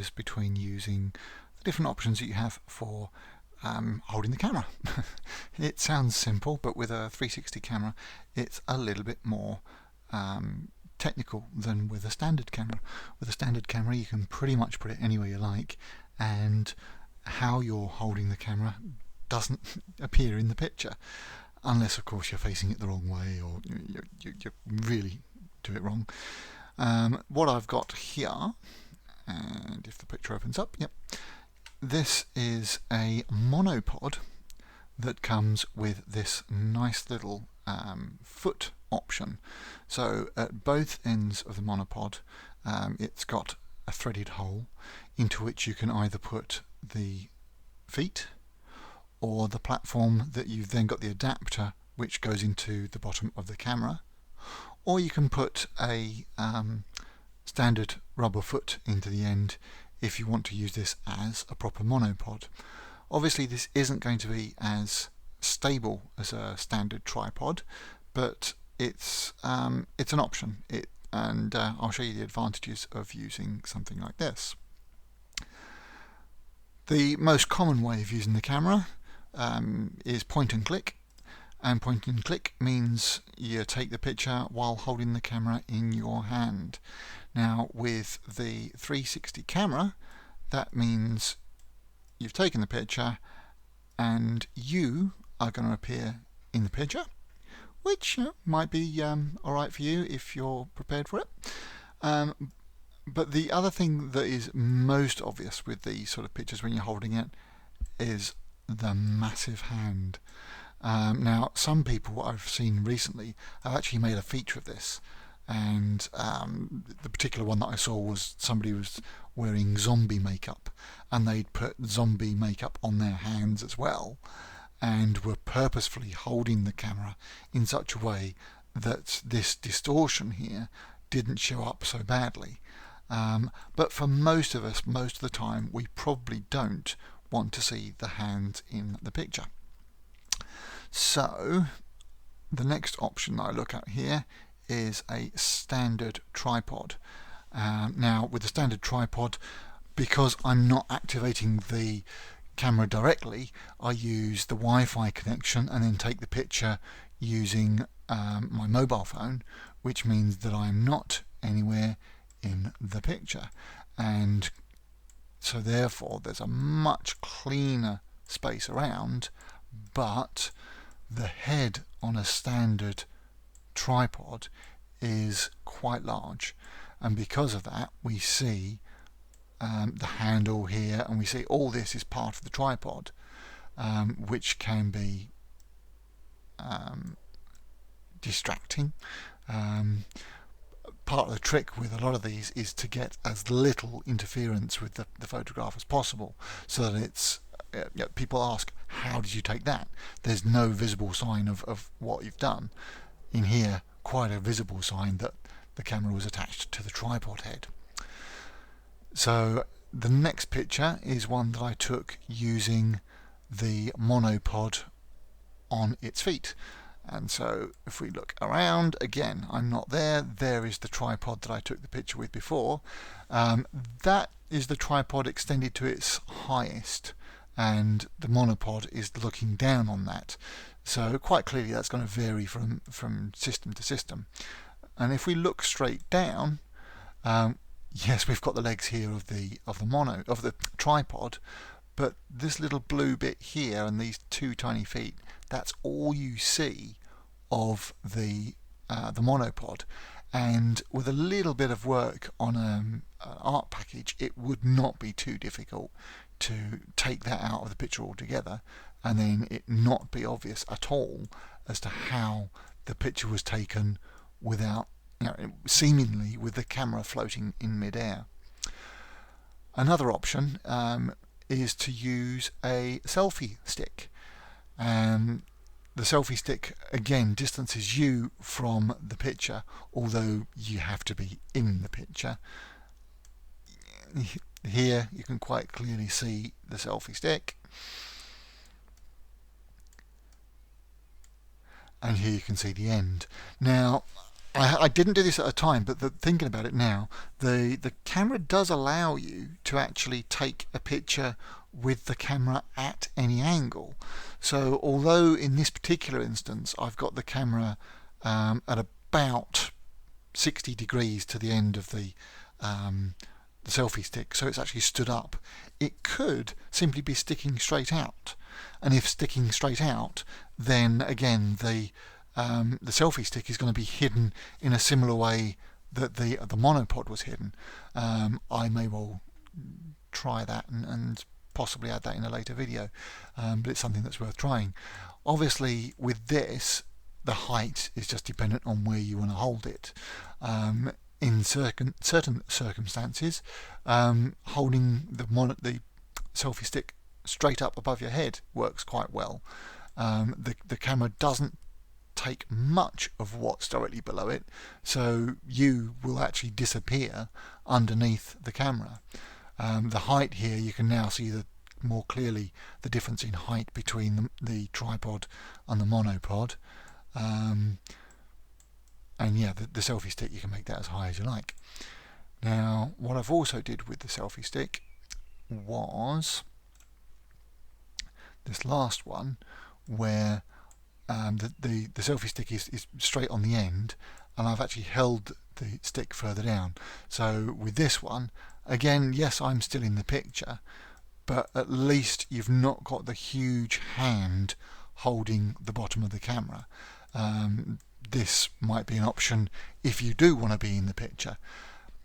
differences between using the different options that you have for holding the camera. It sounds simple, but with a 360 camera it's a little bit more technical than with a standard camera. With a standard camera you can pretty much put it anywhere you like, and how you're holding the camera doesn't appear in the picture, unless of course you're facing it the wrong way or you really do it wrong. What I've got here, and if the picture opens up, yep, this is a monopod that comes with this nice little foot option. So at both ends of the monopod it's got a threaded hole into which you can either put the feet or the platform that you've then got the adapter which goes into the bottom of the camera, or you can put a standard rubber foot into the end if you want to use this as a proper monopod. Obviously this isn't going to be as stable as a standard tripod, but it's an option, and I'll show you the advantages of using something like this. The most common way of using the camera is point and click, and point and click means you take the picture while holding the camera in your hand. Now with the 360 camera that means you've taken the picture and you are going to appear in the picture, which might be alright for you if you're prepared for it. But the other thing that is most obvious with these sort of pictures when you're holding it is the massive hand. Now some people I've seen recently have actually made a feature of this, and the particular one that I saw was somebody was wearing zombie makeup, and they'd put zombie makeup on their hands as well, and were purposefully holding the camera in such a way that this distortion here didn't show up so badly. But for most of us, most of the time, we probably don't want to see the hand in the picture. So the next option that I look at here is a standard tripod. Now with the standard tripod, because I'm not activating the camera directly, I use the Wi-Fi connection and then take the picture using my mobile phone, which means that I'm not anywhere in the picture, and so therefore there's a much cleaner space around, but the head on a standard tripod is quite large, and because of that we see the handle here, and we see all this is part of the tripod, which can be distracting. Part of the trick with a lot of these is to get as little interference with the photograph as possible, so that it's people ask, how did you take that? There's no visible sign of what you've done. In here, quite a visible sign that the camera was attached to the tripod head. So the next picture is one that I took using the monopod on its feet. And so if we look around, again, I'm not there. There is the tripod that I took the picture with before. That is the tripod extended to its highest, and the monopod is looking down on that. So quite clearly that's going to vary from system to system. And if we look straight down, yes, we've got the legs here of the tripod, but this little blue bit here and these two tiny feet, that's all you see of the monopod. And with a little bit of work on an art package, it would not be too difficult to take that out of the picture altogether, and then it not be obvious at all as to how the picture was taken without, seemingly with the camera floating in midair. Another option is to use a selfie stick. The selfie stick again distances you from the picture, although you have to be in the picture. Here you can quite clearly see the selfie stick, and here you can see the end. Now I didn't do this at a time, but thinking about it now, the camera does allow you to actually take a picture with the camera at any angle. So although in this particular instance I've got the camera at about 60 degrees to the end of the selfie stick, so it's actually stood up, it could simply be sticking straight out. And if sticking straight out, then again the selfie stick is going to be hidden in a similar way that the monopod was hidden. I may well try that and possibly add that in a later video, but it's something that's worth trying. Obviously with this, the height is just dependent on where you want to hold it. In certain circumstances, holding the selfie stick straight up above your head works quite well. The camera doesn't take much of what's directly below it, so you will actually disappear underneath the camera. The height here, you can now see more clearly the difference in height between the tripod and the monopod. And yeah, the selfie stick, you can make that as high as you like. Now, what I've also did with the selfie stick was this last one, where the selfie stick is straight on the end, and I've actually held the stick further down. So with this one, again, yes, I'm still in the picture, but at least you've not got the huge hand holding the bottom of the camera. This might be an option if you do want to be in the picture.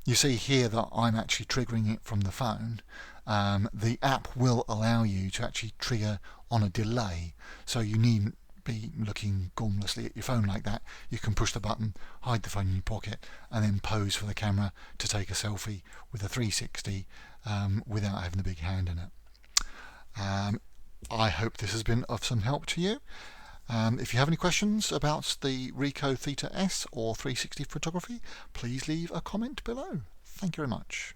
You see here that I'm actually triggering it from the phone. The app will allow you to actually trigger on a delay, so you needn't be looking gormlessly at your phone like that. You can push the button, hide the phone in your pocket, and then pose for the camera to take a selfie with a 360 without having the big hand in it. I hope this has been of some help to you. If you have any questions about the Ricoh Theta S or 360 photography, please leave a comment below. Thank you very much.